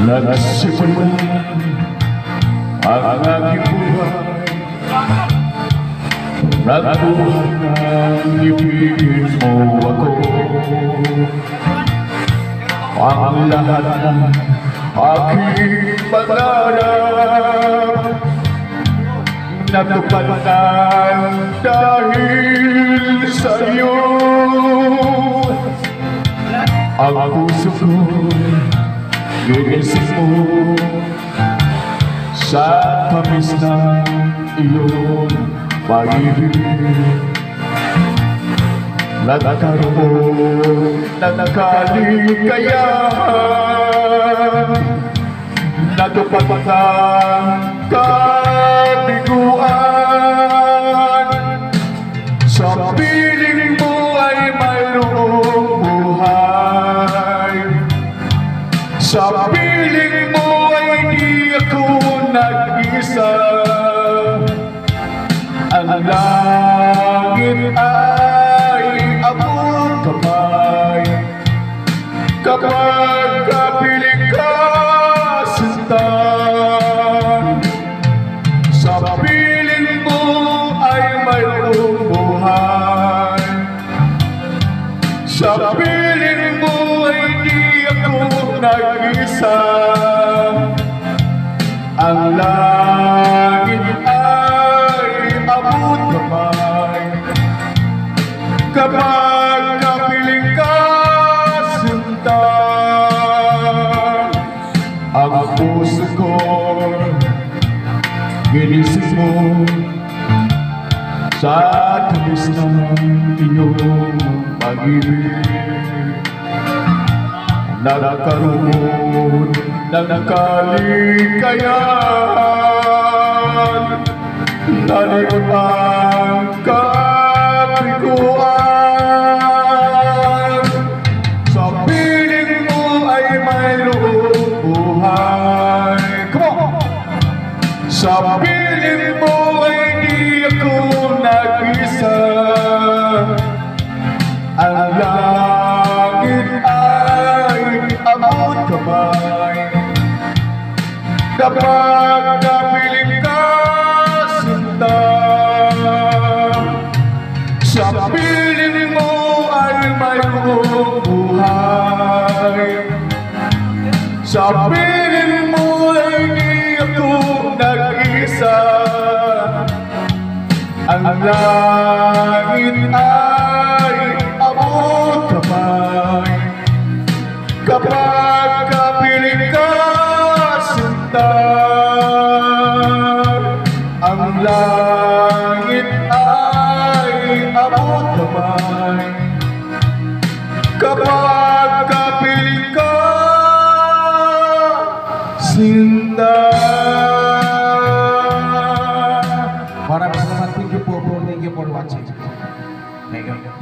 Nagsimula ang aking buhay, naguhan ng ibigin mo ako. Ang lahat ng aking pangarap natupad ng dahil sa iyo. Ang puso ko ginisip mo sa tamis ng iyong pag-ibig. Nagkaroon ng kaligayahan, natupad ng kabiguan. Sa piling mo ay mayroong buhay, sa piling mo ay di ako nag-isa. Ang langit ay abot kamay kapag kapiling ka sinta. Sa piling mo ay mayroong buhay, sa piling mo ay di ako nag-isa. Ang langit ay abot kamay kapag kapiling ka sinta. Ang puso ko ginisip mo sa tamis ng iyong pag-ibig. Nagkaroon ng kaligayahan, naliot ang kabiguan. Sa piling mo ay mayroong buhay, sa piling mo ay di ako nag-isa. Ang langit ay abot kamay kapag kapiling ka sinta. Sa piling mo ay mayroong buhay, sa piling mo ay di ako nag-isa. Ang langit ay abot kamay kapag kapiling ka sinta. Ang langit ay abot kamay kapag kapiling ka sinta. Maraming salamat. Thank you for watching. Thank you.